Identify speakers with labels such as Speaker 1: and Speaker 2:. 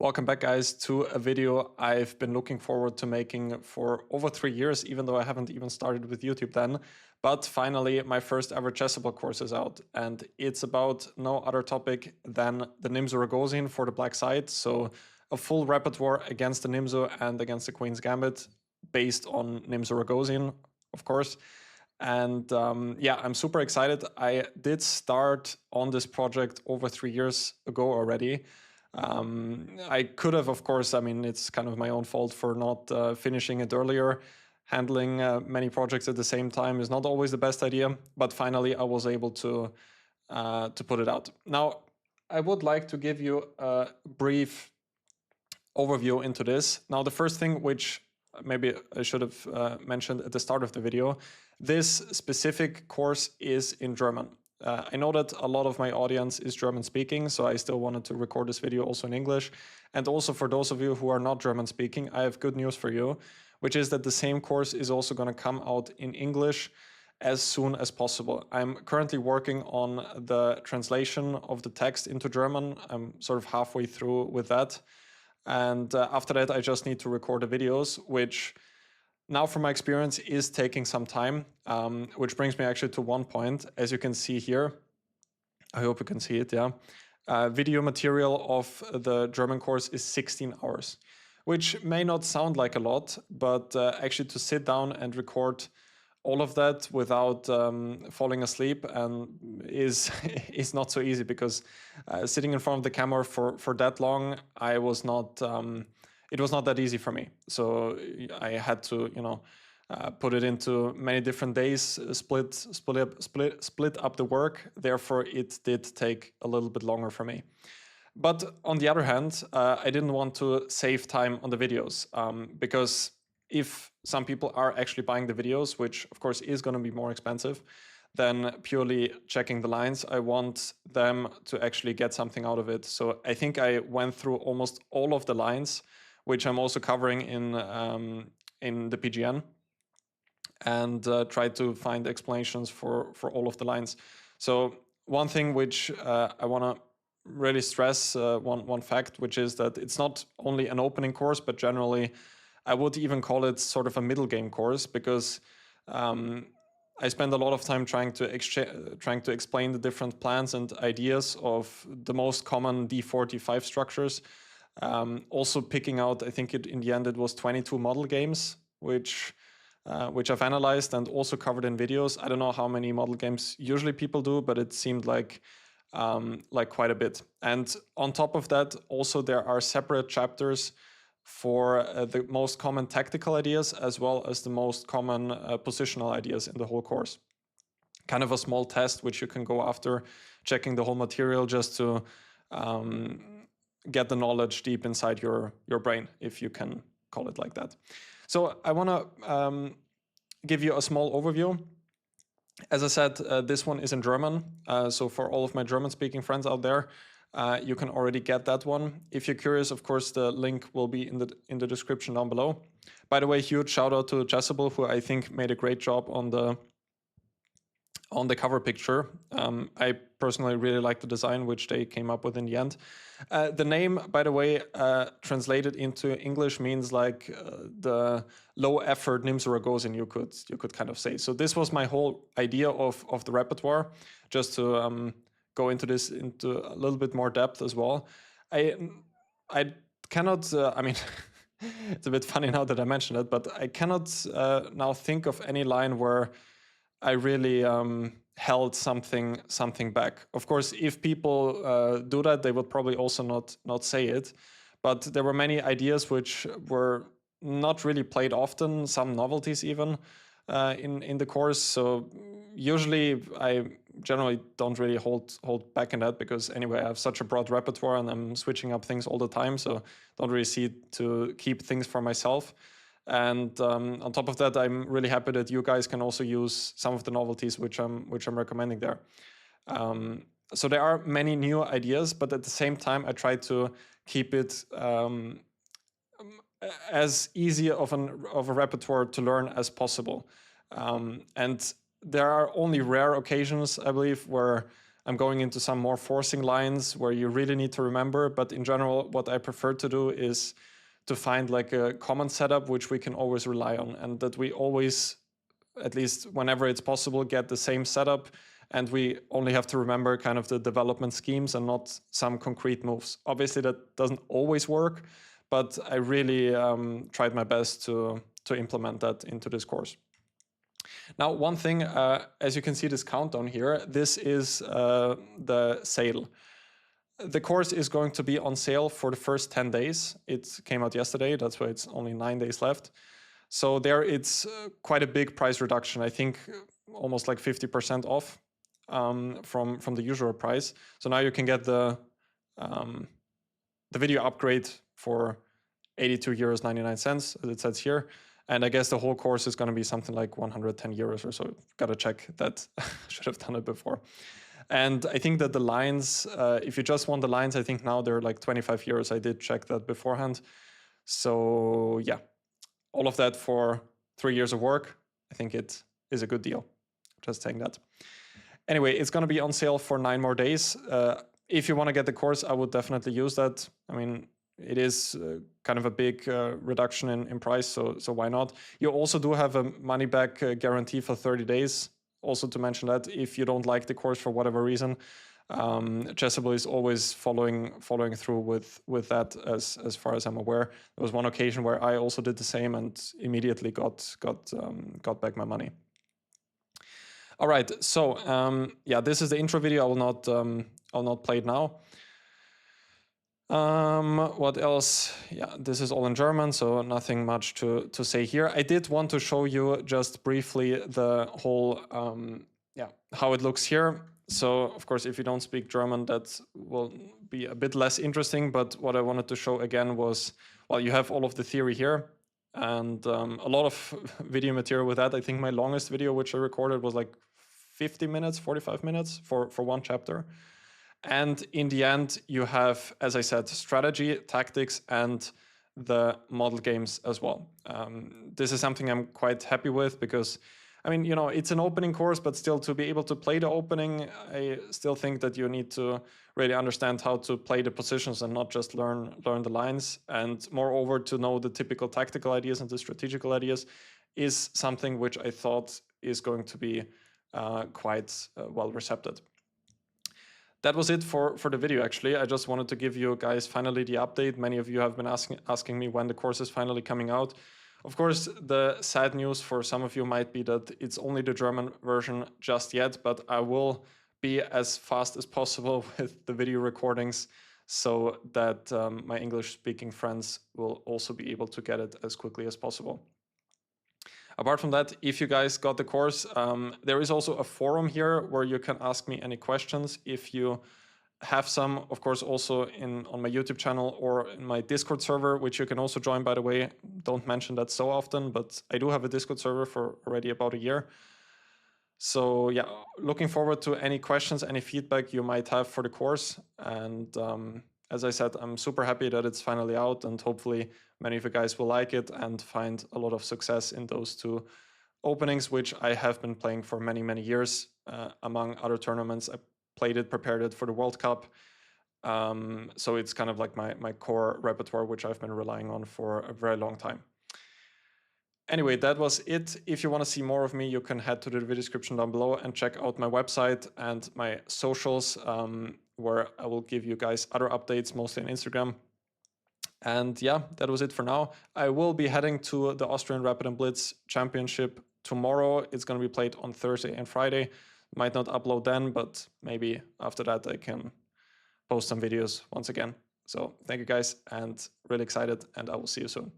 Speaker 1: Welcome back, guys, to a video I've been looking forward to making for over 3 years, even though I haven't even started with YouTube then. But finally, my first ever Chessable course is out, and it's about no other topic than the Nimzo-Ragosin for the black side. So a full repertoire against the Nimzo and against the Queen's Gambit, based on Nimzo-Ragosin, of course. And yeah, I'm super excited. I did start on this project over 3 years ago already. I could have, of course, I mean, it's kind of my own fault for not finishing it earlier. Handling many projects at the same time is not always the best idea, but finally I was able to put it out. Now, I would like to give you a brief overview into this. Now, the first thing, which maybe I should have mentioned at the start of the video, this specific course is in German. I know that a lot of my audience is German speaking, so I still wanted to record this video also in English. And also for those of you who are not German speaking, I have good news for you, which is that the same course is also going to come out in English as soon as possible. I'm currently working on the translation of the text into German. I'm sort of halfway through with that. And after that, I just need to record the videos, which now from my experience is taking some time, which brings me actually to one point. As you can see here, I hope you can see it, yeah. Video material of the German course is 16 hours, which may not sound like a lot, but actually to sit down and record all of that without falling asleep is not so easy, because sitting in front of the camera for that long, it was not that easy for me. So I had to, put it into many different days, split up the work. Therefore, it did take a little bit longer for me. But on the other hand, I didn't want to save time on the videos, because if some people are actually buying the videos, which of course is going to be more expensive than purely checking the lines, I want them to actually get something out of it. So I think I went through almost all of the lines, which I'm also covering in the PGN, and tried to find explanations for all of the lines. So one thing which I want to really stress, one fact, which is that it's not only an opening course, but generally I would even call it sort of a middle game course, because I spend a lot of time trying to explain the different plans and ideas of the most common D4, D5 structures. Also picking out, I think in the end it was 22 model games, which I've analyzed and also covered in videos. I don't know how many model games usually people do, but it seemed like quite a bit. And on top of that, also there are separate chapters for the most common tactical ideas, as well as the most common positional ideas in the whole course. Kind of a small test which you can go after checking the whole material, just to get the knowledge deep inside your brain, if you can call it like that. So I want to give you a small overview. As I said, this one is in German. So for all of my German-speaking friends out there, you can already get that one. If you're curious, of course, the link will be in the description down below. By the way, huge shout out to Chessable, who I think made a great job on the cover picture. I personally really like the design which they came up with in the end. The name, by the way, translated into English means like the low effort Nimzo-Ragosin, you could kind of say. So this was my whole idea of the repertoire, just to go into this into a little bit more depth as well. I cannot, I mean, it's a bit funny now that I mentioned it, but I cannot now think of any line where I really held something back. Of course, if people do that, they would probably also not say it. But there were many ideas which were not really played often, some novelties even in the course. So usually I generally don't really hold back in that, because anyway, I have such a broad repertoire and I'm switching up things all the time. So don't really see to keep things for myself. And on top of that, I'm really happy that you guys can also use some of the novelties which I'm recommending there. So there are many new ideas, but at the same time, I try to keep it as easy of a repertoire to learn as possible. And there are only rare occasions, I believe, where I'm going into some more forcing lines where you really need to remember. But in general, what I prefer to do is to find like a common setup which we can always rely on, and that we always, at least whenever it's possible, get the same setup, and we only have to remember kind of the development schemes and not some concrete moves. Obviously that doesn't always work, but I really tried my best to implement that into this course. Now, one thing, as you can see this countdown here, this is the sale. The course is going to be on sale for the first 10 days. It came out yesterday, that's why it's only 9 days left. So there it's quite a big price reduction. I think almost like 50% off from the usual price. So now you can get the video upgrade for 82 euros 99 cents, as it says here. And I guess the whole course is going to be something like 110 euros or so. Gotta check that. Should have done it before. And I think that the lines, if you just want the lines, I think now they're like 25 euros. I did check that beforehand. So yeah, all of that for 3 years of work. I think it is a good deal. Just saying that. Anyway, it's going to be on sale for 9 more days. If you want to get the course, I would definitely use that. I mean, it is kind of a big reduction in price, so why not? You also do have a money-back guarantee for 30 days. Also to mention that if you don't like the course for whatever reason, Chessable is always following through with that, as far as I'm aware. There was one occasion where I also did the same and immediately got back my money. All right, so yeah, this is the intro video. I'll not play it now. What else? Yeah, this is all in German, so nothing much to say here. I did want to show you just briefly the whole, how it looks here. So, of course, if you don't speak German, that will be a bit less interesting. But what I wanted to show again was, well, you have all of the theory here and a lot of video material with that. I think my longest video, which I recorded, was like 50 minutes, 45 minutes for one chapter. And in the end, you have, as I said, strategy, tactics, and the model games as well. This is something I'm quite happy with because, I mean, you know, it's an opening course, but still to be able to play the opening, I still think that you need to really understand how to play the positions and not just learn the lines. And moreover, to know the typical tactical ideas and the strategical ideas is something which I thought is going to be quite well received. That was it for the video, actually. I just wanted to give you guys finally the update. Many of you have been asking me when the course is finally coming out. Of course, the sad news for some of you might be that it's only the German version just yet, but I will be as fast as possible with the video recordings so that my English-speaking friends will also be able to get it as quickly as possible. Apart from that, if you guys got the course, there is also a forum here where you can ask me any questions. If you have some, of course, also on my YouTube channel or in my Discord server, which you can also join, by the way. Don't mention that so often, but I do have a Discord server for already about a year. So yeah, looking forward to any questions, any feedback you might have for the course. And as I said, I'm super happy that it's finally out, and hopefully many of you guys will like it and find a lot of success in those 2 openings, which I have been playing for many, many years. Among other tournaments, I played it, prepared it for the World Cup. So it's kind of like my core repertoire, which I've been relying on for a very long time. Anyway, that was it. If you want to see more of me, you can head to the video description down below and check out my website and my socials, where I will give you guys other updates, mostly on Instagram. And yeah, that was it for now. I will be heading to the Austrian Rapid and Blitz Championship tomorrow. It's going to be played on Thursday and Friday. Might not upload then, but maybe after that I can post some videos once again. So thank you guys, and really excited, and I will see you soon.